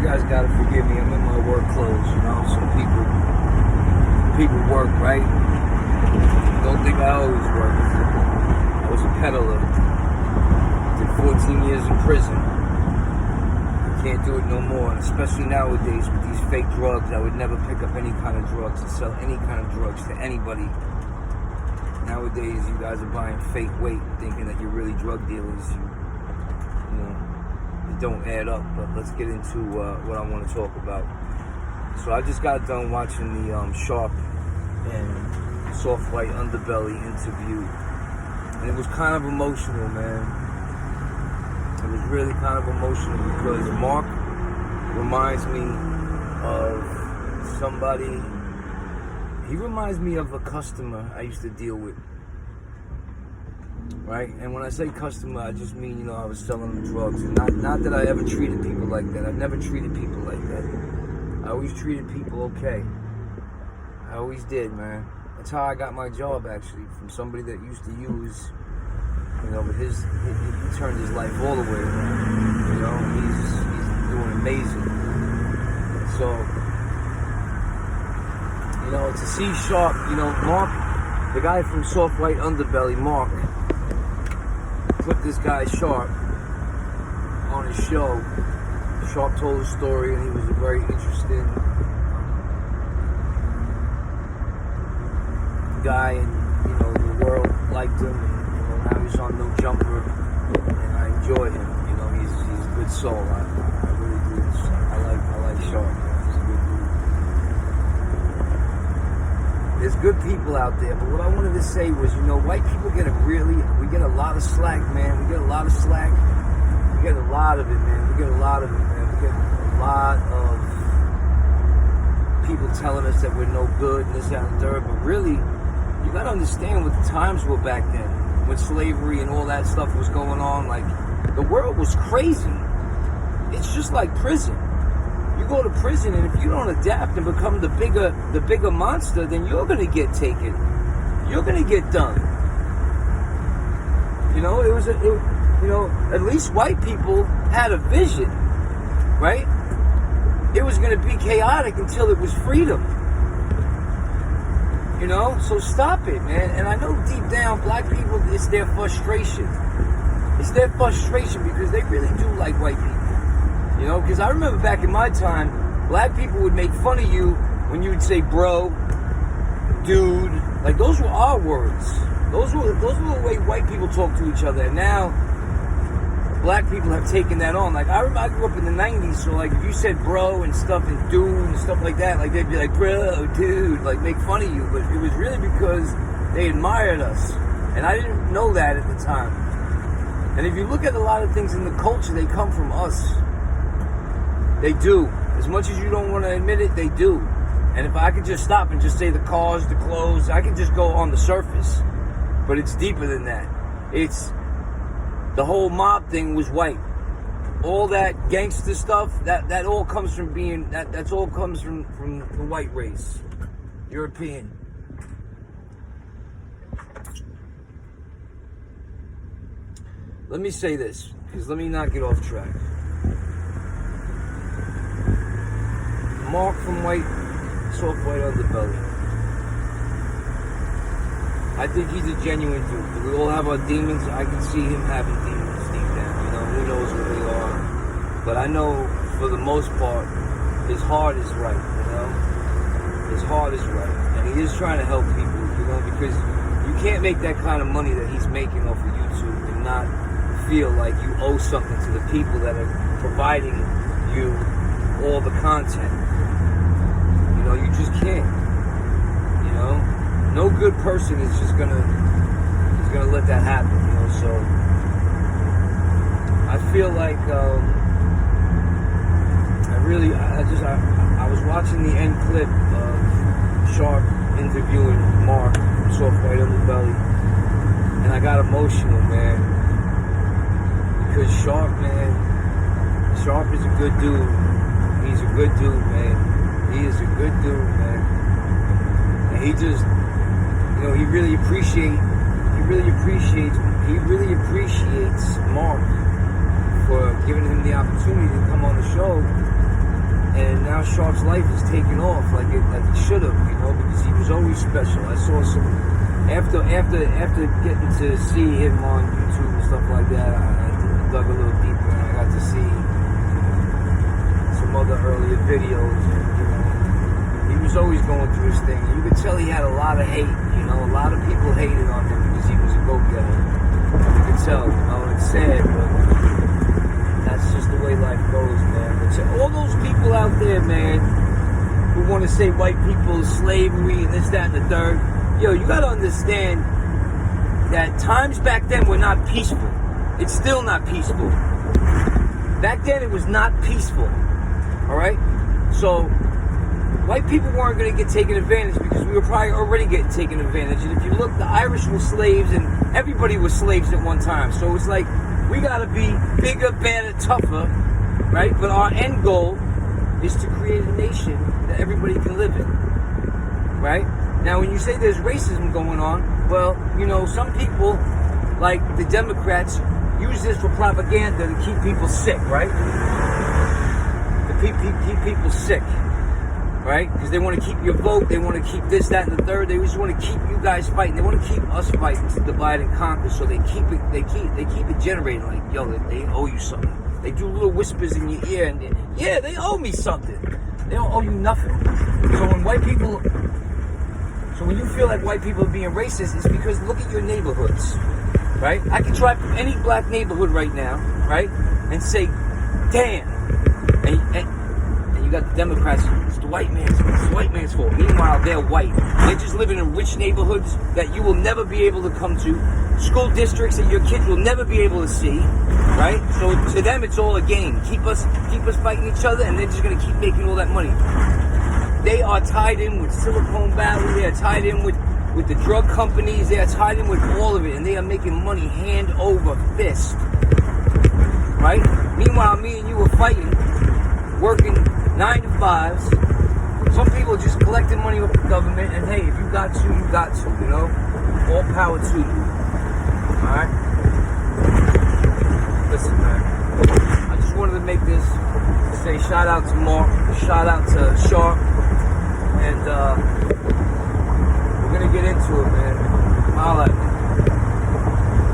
guys gotta forgive me. I'm in my work clothes, you know. Some people work, right? Don't think I always work. I was a peddler. Did 14 years in prison. I can't do it no more. And especially nowadays with these fake drugs, I would never pick up any kind of drugs and sell any kind of drugs to anybody. Nowadays, you guys are buying fake weight, thinking that you're really drug dealers. You know, it don't add up. But let's get into what I want to talk about. So I just got done watching the Sharp and Soft White Underbelly interview, and it was kind of emotional, man. It was really kind of emotional because Mark reminds me of somebody. He reminds me of a customer I used to deal with, right? And when I say customer, I just mean, you know, I was selling them drugs. And not that I ever treated people like that. I've never treated people like that. I always treated people okay. I always did, man. That's how I got my job, actually, from somebody that used to use, you know, but he turned his life all the way around. You know, he's doing amazing. So, you know, to see Sharp, you know, Mark, the guy from Soft White Underbelly, Mark, put this guy Sharp on his show. Sharp told his story, and he was a very interesting guy, and, you know, the world liked him, and, you know, now he's on No Jumper, and I enjoy him. You know, he's a good soul. I really do. I like Sharp. He's a good dude. There's good people out there, but what I wanted to say was, you know, white people we get a lot of slack, man. We get a lot of slack. We get a lot of it, man. We get a lot of it, man. We get a lot of people telling us that we're no good and this, that, and third, but really, you gotta understand what the times were back then, when slavery and all that stuff was going on. Like, the world was crazy. It's just like prison. You go to prison, and if you don't adapt and become the bigger monster, then you're gonna get taken. You're gonna get done. You know, you know, at least white people had a vision, right? It was gonna be chaotic until it was freedom. You know, so stop it, man. And I know deep down, black people, it's their frustration. It's their frustration because they really do like white people. You know, because I remember back in my time, black people would make fun of you when you would say bro, dude. Like, those were our words. Those were the way white people talk to each other. And now, black people have taken that on. Like, I remember I grew up in the 90s, so, like, if you said bro and stuff and dude and stuff like that, like, they'd be like, bro, dude, like, make fun of you. But it was really because they admired us. And I didn't know that at the time. And if you look at a lot of things in the culture, they come from us. They do. As much as you don't want to admit it, they do. And if I could just stop and just say the cars, the clothes, I could just go on the surface. But it's deeper than that. It's the whole mob thing was white. All that gangster stuff, that all comes from being, that's all comes from the white race. European. Let me say this, because let me not get off track. Mark from Soft White Underbelly. I think he's a genuine dude. We all have our demons. I can see him having demons deep down. You know, who knows what they are. But I know, for the most part, his heart is right, you know? His heart is right. And he is trying to help people, you know, because you can't make that kind of money that he's making off of YouTube and not feel like you owe something to the people that are providing you all the content. You know, you just can't. You know? No good person is just gonna let that happen, you know. So I feel like I was watching the end clip of Sharp interviewing Mark from Soft White Underbelly, and I got emotional, man, because Sharp is a good dude. He's a good dude, man. He is a good dude, man. And he just, you know, he really appreciates Mark for giving him the opportunity to come on the show now Sharp's life is taking off like it should have, you know, because he was always special. I saw some after getting to see him on YouTube and stuff like that. I dug a little deeper and I got to see some other earlier videos, and you know, he was always going through his thing. You could tell he had a lot of hate. You know, a lot of people hated on him because he was a go-getter. You could tell. You know, it's sad, but that's just the way life goes, man. But all those people out there, man, who want to say white people slavery and this, that, and the third. Yo, you gotta understand that times back then were not peaceful. It's still not peaceful. Back then it was not peaceful. Alright? So, white people weren't gonna get taken advantage because we were probably already getting taken advantage. And if you look, the Irish were slaves and everybody was slaves at one time. So it's like, we gotta be bigger, better, tougher, right? But our end goal is to create a nation that everybody can live in, right? Now, when you say there's racism going on, well, you know, some people, like the Democrats, use this for propaganda to keep people sick, right? To keep people sick, right? Because they want to keep your vote, they want to keep this, that, and the third. They just want to keep you guys fighting. They want to keep us fighting to divide and conquer. So they keep it generating. Like, yo, they owe you something. They do little whispers in your ear, and yeah, they owe me something. They don't owe you nothing. So when you feel like white people are being racist, it's because look at your neighborhoods, right? I can drive through any black neighborhood right now, right, and say, damn, and you got the Democrats, it's the white man's fault. Meanwhile, they're white. They're just living in rich neighborhoods that you will never be able to come to, school districts that your kids will never be able to see, right? So to them, it's all a game. Keep us fighting each other, and they're just gonna keep making all that money. They are tied in with Silicon Valley. They are tied in with the drug companies. They are tied in with all of it, and they are making money hand over fist, right? Meanwhile, me and you are fighting, working 9 to 5s. Some people are just collecting money off the government, and hey, if you got to, you got to, you know? All power to you. Alright? Listen, man. I just wanted to make this, say shout out to Mark, shout out to Sharp, and we're gonna get into it, man. Holla at me.